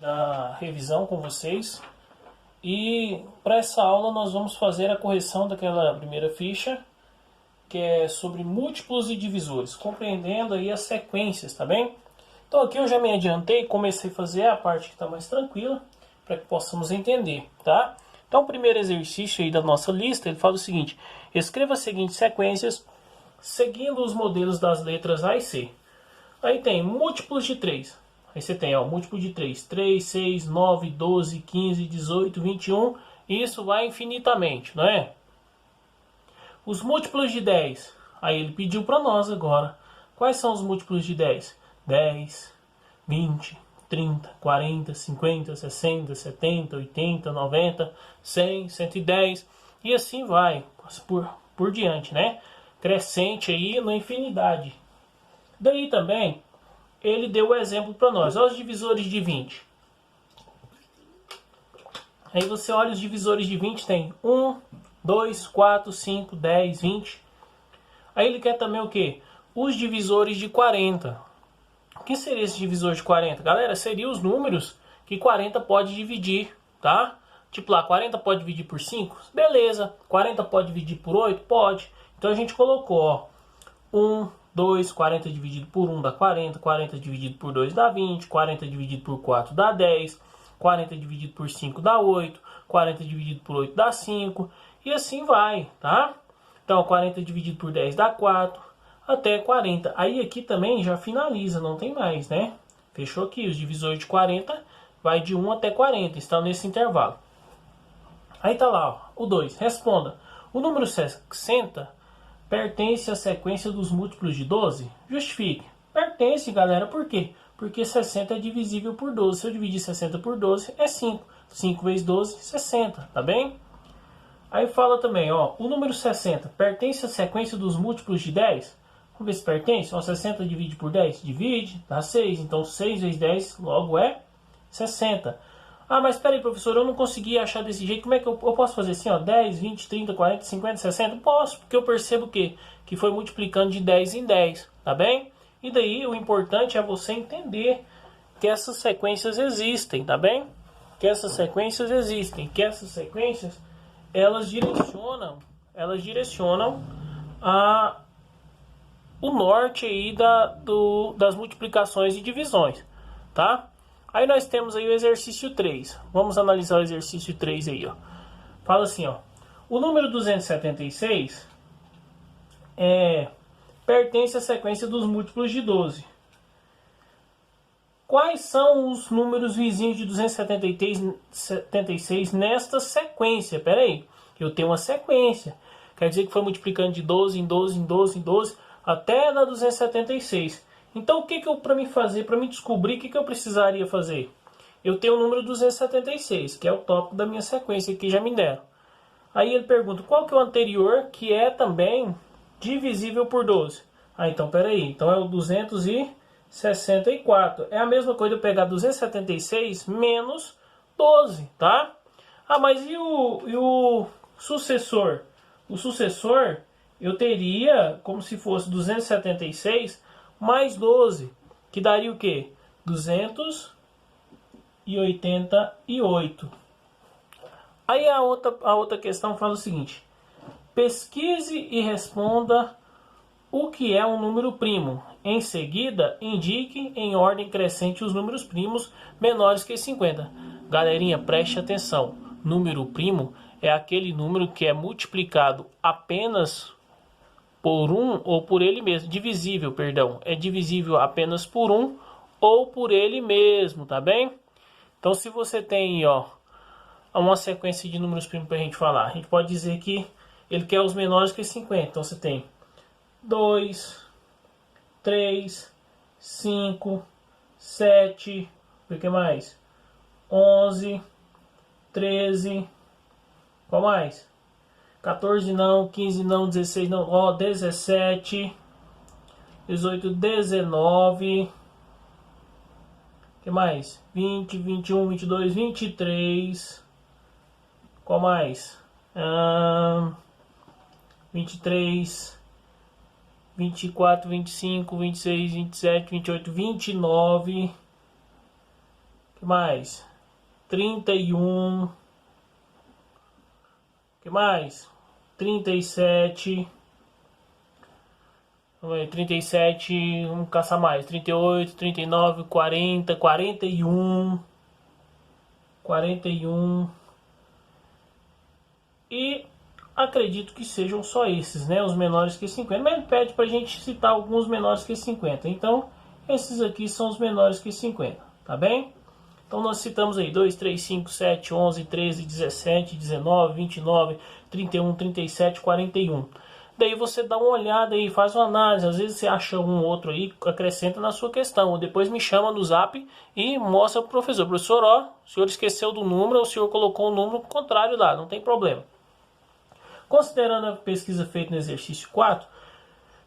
a revisão com vocês. E para essa aula nós vamos fazer a correção daquela primeira ficha, que é sobre múltiplos e divisores, compreendendo aí as sequências, tá bem? Então aqui eu já me adiantei e comecei a fazer a parte que está mais tranquila, para que possamos entender, tá? Então o primeiro exercício aí da nossa lista, ele fala o seguinte: escreva as seguintes sequências, seguindo os modelos das letras A e C. Aí tem múltiplos de 3. Aí você tem, ó, múltiplo de 3. 3, 6, 9, 12, 15, 18, 21. E isso vai infinitamente, não é? Os múltiplos de 10. Aí ele pediu para nós agora. Quais são os múltiplos de 10? 10, 20, 30, 40, 50, 60, 70, 80, 90, 100, 110. E assim vai, por diante, né? Crescente aí na infinidade. Daí também, ele deu o exemplo para nós. Olha os divisores de 20. Aí você olha os divisores de 20, tem 1, 2, 4, 5, 10, 20. Aí ele quer também o quê? Os divisores de 40. O que seria esse divisor de 40? Galera, seria os números que 40 pode dividir, tá? Tipo lá, 40 pode dividir por 5? Beleza. 40 pode dividir por 8? Pode. Então a gente colocou, ó, 1, 2, 40 dividido por 1 dá 40, 40 dividido por 2 dá 20, 40 dividido por 4 dá 10, 40 dividido por 5 dá 8, 40 dividido por 8 dá 5, e assim vai, tá? Então 40 dividido por 10 dá 4, até 40. Aí aqui também já finaliza, não tem mais, né? Fechou aqui, os divisores de 40 vai de 1 até 40, estão nesse intervalo. Aí tá lá, ó, o 2, responda. O número 60 pertence à sequência dos múltiplos de 12? Justifique. Pertence, galera, por quê? Porque 60 é divisível por 12. Se eu dividir 60 por 12, é 5. 5 vezes 12, 60, tá bem? Aí fala também, ó, o número 60 pertence à sequência dos múltiplos de 10? Vamos ver se pertence. Ó, 60 divide por 10? Divide, dá 6. Então 6 vezes 10 logo é 60. Ah, mas espera aí, professor, eu não consegui achar desse jeito. Como é que eu posso fazer assim, ó? 10, 20, 30, 40, 50, 60? Posso, porque eu percebo que foi multiplicando de 10 em 10, tá bem? E daí o importante é você entender que essas sequências existem, tá bem? Que essas sequências existem, que essas sequências elas direcionam o norte aí das multiplicações e divisões, tá? Aí nós temos aí o exercício 3. Vamos analisar o exercício 3 aí, ó. Fala assim, ó. O número 276 pertence à sequência dos múltiplos de 12. Quais são os números vizinhos de 276 nesta sequência? Pera aí, eu tenho uma sequência. Quer dizer que foi multiplicando de 12 em 12 em 12 em 12 até dar 276. Então, o que eu, para mim fazer, para mim descobrir, o que eu precisaria fazer? Eu tenho o número 276, que é o tópico da minha sequência, que já me deram. Aí ele pergunta, qual que é o anterior, que é também divisível por 12? Ah, então, peraí. Então, é o 264. É a mesma coisa eu pegar 276 menos 12, tá? Ah, mas e o sucessor? O sucessor, eu teria como se fosse 276 mais 12, que daria o quê? 288. Aí a outra questão fala o seguinte: pesquise e responda o que é um número primo. Em seguida, indique em ordem crescente os números primos menores que 50. Galerinha, preste atenção. Número primo é aquele número que é multiplicado apenas por 1 ou por ele mesmo. Divisível, perdão. É divisível apenas por 1 ou por ele mesmo, tá bem? Então, se você tem, ó, uma sequência de números primos pra gente falar, a gente pode dizer que ele quer os menores que 50. Então, você tem 2, 3, 5, 7, o que mais? 11, 13, qual mais? 14 não, 15 não, 16 não, ó, 17, 18, 19, que mais? 20, 21, 22, 23, qual mais? 23, 24, 25, 26, 27, 28, 29, que que mais? 31. Que mais? 37. Vamos ver, 37, vamos caçar mais. 38, 39, 40, 41. 41. E acredito que sejam só esses, né? Os menores que 50. Mas ele pede pra gente citar alguns menores que 50. Então, esses aqui são os menores que 50, tá bem? Então nós citamos aí 2, 3, 5, 7, 11, 13, 17, 19, 29, 31, 37, 41. Daí você dá uma olhada aí, faz uma análise. Às vezes você acha um outro aí, acrescenta na sua questão. Ou depois me chama no zap e mostra pro professor. Professor, ó, o senhor esqueceu do número, ou o senhor colocou o número contrário lá, não tem problema. Considerando a pesquisa feita no exercício 4,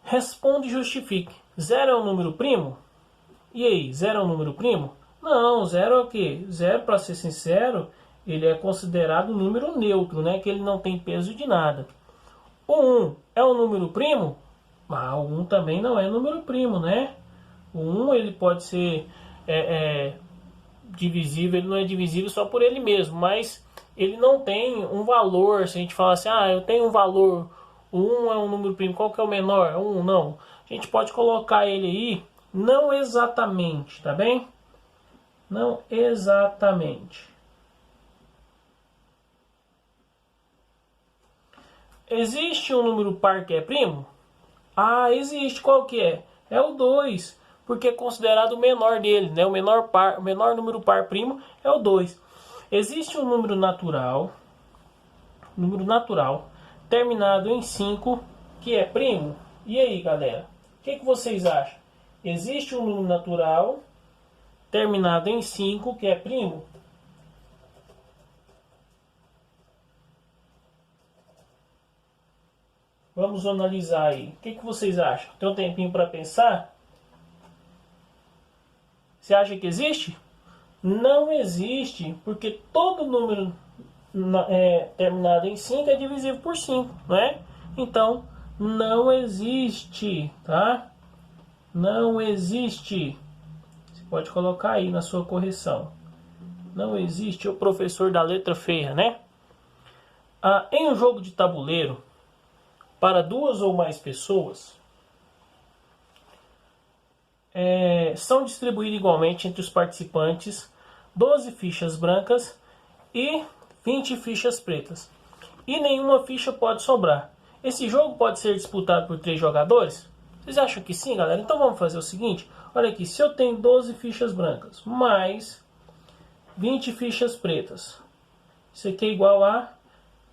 responde e justifique. 0 é um número primo? E aí, 0 é um número primo? Não, 0 é o quê? 0, para ser sincero, ele é considerado um número neutro, né? Que ele não tem peso de nada. O 1 é um número primo? Ah, o 1 também não é número primo, né? O 1 ele pode ser divisível, ele não é divisível só por ele mesmo, mas ele não tem um valor. Se a gente falar assim, eu tenho um valor, o 1 é um número primo, qual que é o menor? 1, não. A gente pode colocar ele aí, não exatamente, tá bem? Não exatamente. Existe um número par que é primo? Ah, existe. Qual que é? É o 2, porque é considerado o menor dele, né? O menor número par primo é o 2. Existe um número natural terminado em 5 que é primo? E aí, galera? O que vocês acham? Existe um número natural terminado em 5 que é primo? Vamos analisar aí. O que vocês acham? Tem um tempinho para pensar? Você acha que existe? Não existe, porque todo número terminado em 5 é divisível por 5, não é? Então, não existe, tá? Não existe. Você pode colocar aí na sua correção. Não existe o professor da letra feia, né? Em um jogo de tabuleiro, para 2 ou mais pessoas, são distribuídas igualmente entre os participantes 12 fichas brancas e 20 fichas pretas. E nenhuma ficha pode sobrar. Esse jogo pode ser disputado por 3 jogadores? Vocês acham que sim, galera? Então vamos fazer o seguinte. Olha aqui, se eu tenho 12 fichas brancas mais 20 fichas pretas, isso aqui é igual a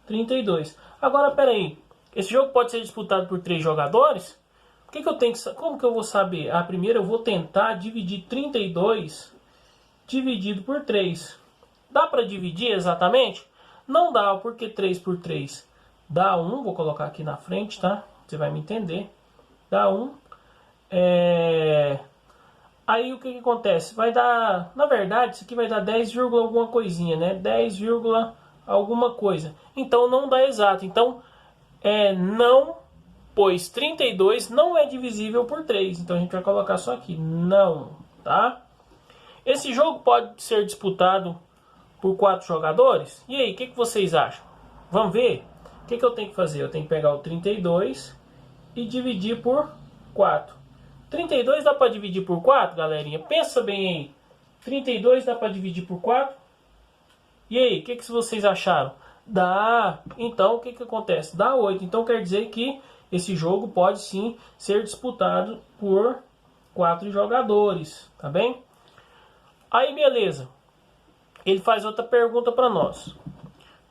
32. Agora, peraí. Esse jogo pode ser disputado por 3 jogadores? Como que eu vou saber? Primeiro eu vou tentar dividir 32 dividido por 3. Dá para dividir exatamente? Não dá, porque 3 por 3 dá 1. Vou colocar aqui na frente, tá? Você vai me entender. Dá 1. Aí o que acontece? Vai dar, na verdade, isso aqui vai dar 10, alguma coisinha, né? 10, alguma coisa. Então não dá exato. Então, não, pois 32 não é divisível por 3. Então a gente vai colocar só aqui, não, tá? Esse jogo pode ser disputado por 4 jogadores? E aí, o que vocês acham? Vamos ver? O que eu tenho que fazer? Eu tenho que pegar o 32 e dividir por 4. 32 dá para dividir por 4, galerinha? Pensa bem aí. 32 dá para dividir por 4? E aí, o que vocês acharam? Dá. Então, o que acontece? Dá 8. Então, quer dizer que esse jogo pode sim ser disputado por 4 jogadores. Tá bem? Aí, beleza. Ele faz outra pergunta para nós.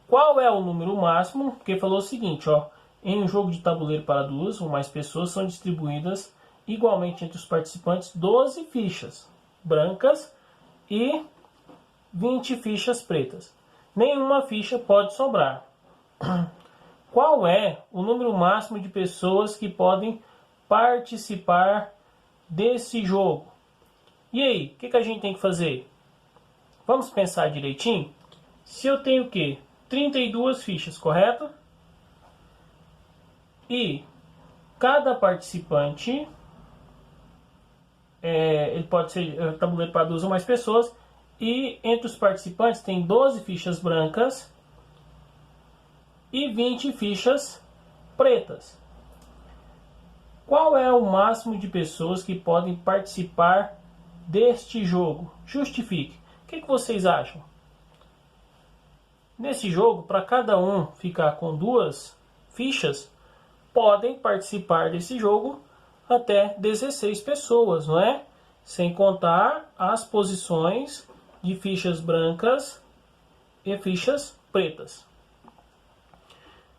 Qual é o número máximo? Porque falou o seguinte, ó. Em um jogo de tabuleiro para 2 ou mais pessoas, são distribuídas igualmente entre os participantes 12 fichas brancas e 20 fichas pretas. Nenhuma ficha pode sobrar. Qual é o número máximo de pessoas que podem participar desse jogo? E aí, o que a gente tem que fazer? Vamos pensar direitinho? Se eu tenho o quê? 32 fichas, correto? E cada participante, ele pode ser tabuleiro para 2 ou mais pessoas, E entre os participantes tem 12 fichas brancas e 20 fichas pretas. Qual é o máximo de pessoas que podem participar deste jogo? Justifique. O que vocês acham? Nesse jogo, para cada um ficar com 2 fichas, podem participar desse jogo até 16 pessoas, não é? Sem contar as posições de fichas brancas e fichas pretas.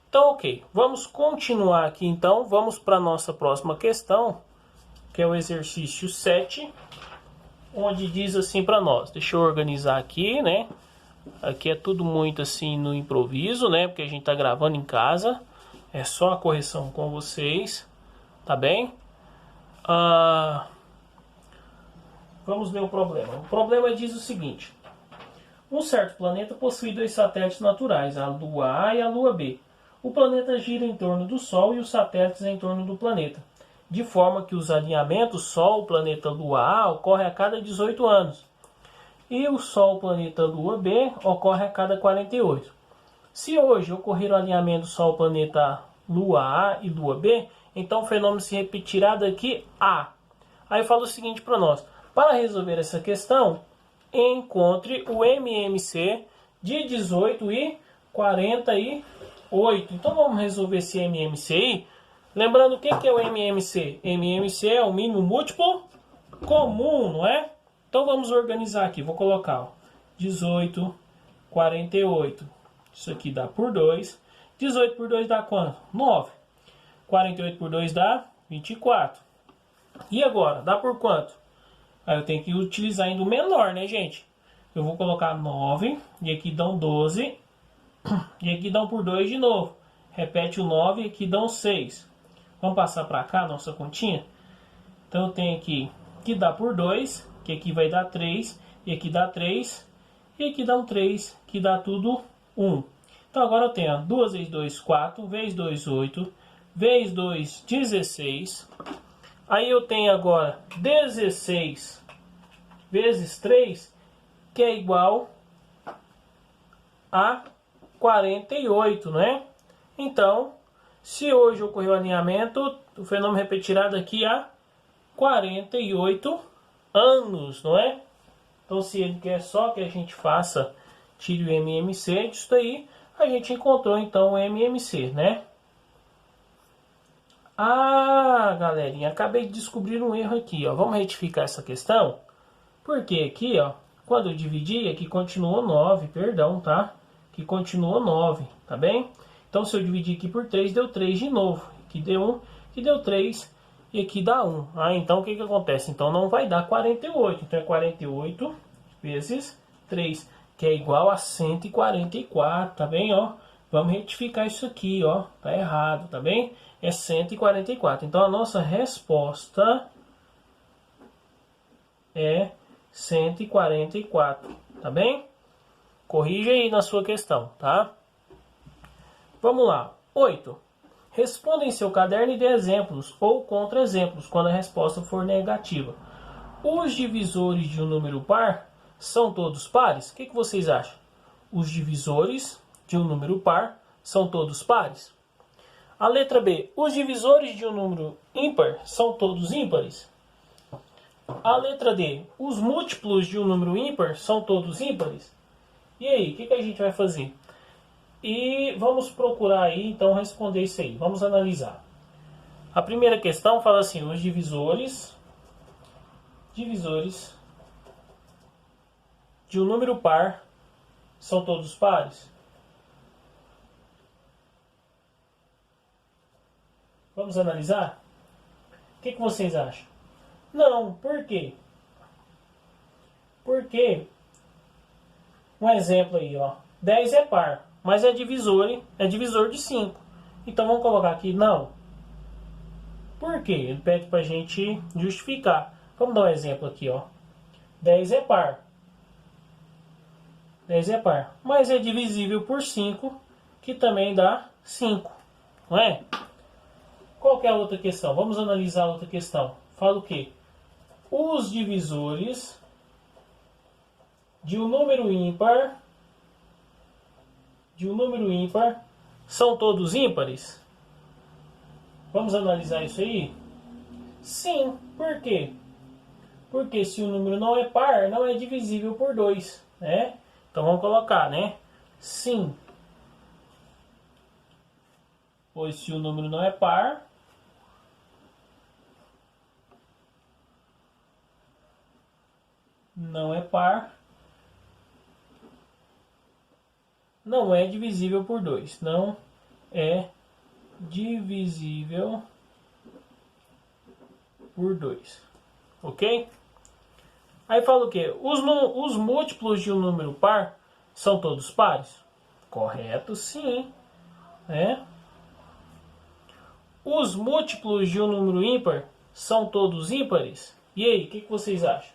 Então, ok. Vamos continuar aqui, então. Vamos para a nossa próxima questão, que é o exercício 7, onde diz assim para nós. Deixa eu organizar aqui, né? Aqui é tudo muito assim no improviso, né? Porque a gente tá gravando em casa. É só a correção com vocês, tá bem? Vamos ver o problema. O problema diz o seguinte. Um certo planeta possui 2 satélites naturais, a Lua A e a Lua B. O planeta gira em torno do Sol e os satélites em torno do planeta, de forma que os alinhamentos Sol, planeta, Lua A ocorrem a cada 18 anos. E o Sol, planeta, Lua B ocorre a cada 48. Se hoje ocorrer o alinhamento Sol, planeta, Lua A e Lua B, então o fenômeno se repetirá daqui a. Aí fala o seguinte para nós. Para resolver essa questão, encontre o MMC de 18 e 48. Então vamos resolver esse MMC aí. Lembrando o que é o MMC? MMC é o mínimo múltiplo comum, não é? Então vamos organizar aqui. Vou colocar ó, 18, 48. Isso aqui dá por 2. 18 por 2 dá quanto? 9. 48 por 2 dá 24. E agora? Dá por quanto? Aí eu tenho que utilizar ainda o menor, né, gente? Eu vou colocar 9. E aqui dão 12. E aqui dão por 2 de novo. Repete o 9 e aqui dão 6. Vamos passar para cá a nossa continha? Então eu tenho aqui que dá por 2. Que aqui vai dar 3. E aqui dá 3. E aqui dá um 3. Que dá tudo 1. Então agora eu tenho ó, 2 vezes 2, 4. Vezes 2, 8. Vezes 2, 16. Aí eu tenho agora 16 vezes 3, que é igual a 48, né? Então, se hoje ocorreu o alinhamento, o fenômeno repetirá daqui a 48 anos, não é? Então, se ele quer só que a gente faça, tire o MMC disso daí, a gente encontrou então o MMC, né? Ah, galerinha, acabei de descobrir um erro aqui, ó. Vamos retificar essa questão? Porque aqui, ó, quando eu dividi, aqui continuou 9, perdão, tá? Aqui continuou 9, tá bem? Então, se eu dividir aqui por 3, deu 3 de novo. Aqui deu 1, aqui deu 3 e aqui dá 1. Ah, então o que acontece? Então não vai dar 48. Então é 48 vezes 3, que é igual a 144, tá bem, ó? Vamos retificar isso aqui, ó. Tá errado, tá bem? É 144. Então a nossa resposta é 144, tá bem? Corrija aí na sua questão, tá? Vamos lá. 8. Responda em seu caderno e dê exemplos ou contra-exemplos quando a resposta for negativa. Os divisores de um número par são todos pares? O que vocês acham? Os divisores de um número par são todos pares? A letra B. Os divisores de um número ímpar são todos ímpares? A letra D. Os múltiplos de um número ímpar são todos ímpares? E aí, o que a gente vai fazer? E vamos procurar aí, então, responder isso aí. Vamos analisar. A primeira questão fala assim, os divisores de um número par são todos pares? Vamos analisar? O que vocês acham? Não, por quê? Porque, um exemplo aí, ó, 10 é par, mas é divisor de 5. Então vamos colocar aqui não. Por quê? Ele pede pra gente justificar. Vamos dar um exemplo aqui, ó. 10 é par. 10 é par, mas é divisível por 5, que também dá 5, não é? Qual que é a outra questão? Vamos analisar a outra questão. Fala o quê? Os divisores de um número ímpar são todos ímpares? Vamos analisar isso aí? Sim, por quê? Porque se o número não é par, não é divisível por 2, né? Então vamos colocar, né? Sim. Pois se o número não é par, não é divisível por 2. Não é divisível por 2. Ok? Aí fala o quê? Os múltiplos de um número par são todos pares? Correto, sim. Os múltiplos de um número ímpar são todos ímpares? E aí, o que vocês acham?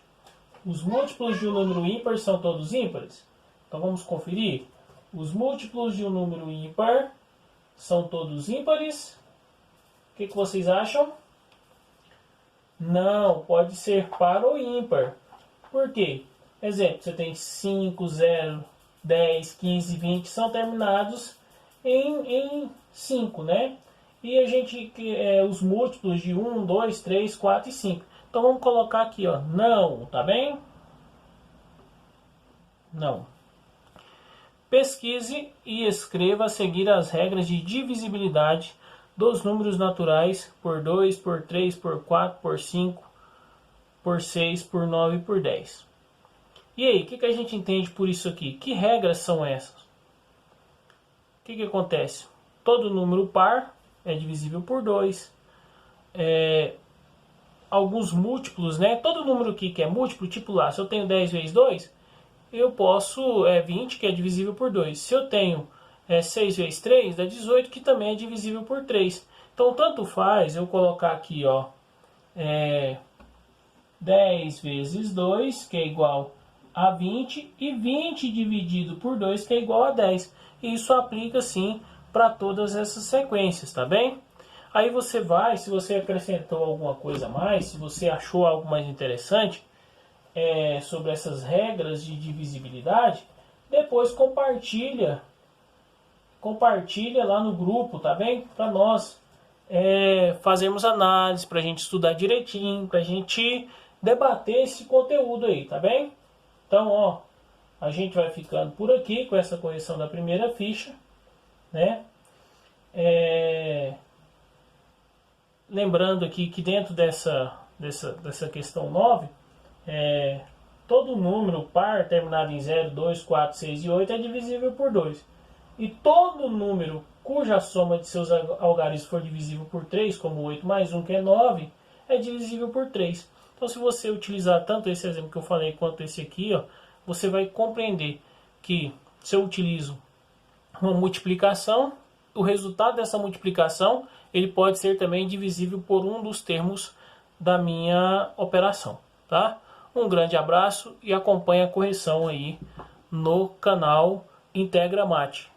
Os múltiplos de um número ímpar são todos ímpares? Então vamos conferir. Os múltiplos de um número ímpar são todos ímpares? O que vocês acham? Não, pode ser par ou ímpar. Por quê? Exemplo, você tem 5, 0, 10, 15, 20, são terminados em 5, né? E a gente, os múltiplos de 1, 2, 3, 4 e 5. Então vamos colocar aqui, ó, não, tá bem? Não. Pesquise e escreva a seguir as regras de divisibilidade dos números naturais por 2, por 3, por 4, por 5, por 6, por 9 e por 10. E aí, o que a gente entende por isso aqui? Que regras são essas? O que acontece? Todo número par é divisível por 2. Alguns múltiplos, né? Todo número aqui que é múltiplo, tipo lá, se eu tenho 10 vezes 2, eu posso, 20, que é divisível por 2. Se eu tenho 6 vezes 3, dá 18, que também é divisível por 3. Então, tanto faz eu colocar aqui, ó, 10 vezes 2, que é igual a 20, e 20 dividido por 2, que é igual a 10. E isso aplica, sim, para todas essas sequências, tá bem? Aí você vai, se você acrescentou alguma coisa a mais, se você achou algo mais interessante sobre essas regras de divisibilidade, depois compartilha lá no grupo, tá bem? Para nós fazermos análise, para a gente estudar direitinho, para a gente debater esse conteúdo aí, tá bem? Então, ó, a gente vai ficando por aqui com essa correção da primeira ficha, né? Lembrando aqui que dentro dessa questão 9, todo número par terminado em 0, 2, 4, 6 e 8 é divisível por 2. E todo número cuja soma de seus algarismos for divisível por 3, como 8 mais 1, que é 9, é divisível por 3. Então, se você utilizar tanto esse exemplo que eu falei quanto esse aqui, ó, você vai compreender que se eu utilizo uma multiplicação, o resultado dessa multiplicação ele pode ser também divisível por um dos termos da minha operação, tá? Um grande abraço e acompanhe a correção aí no canal Integra Mate.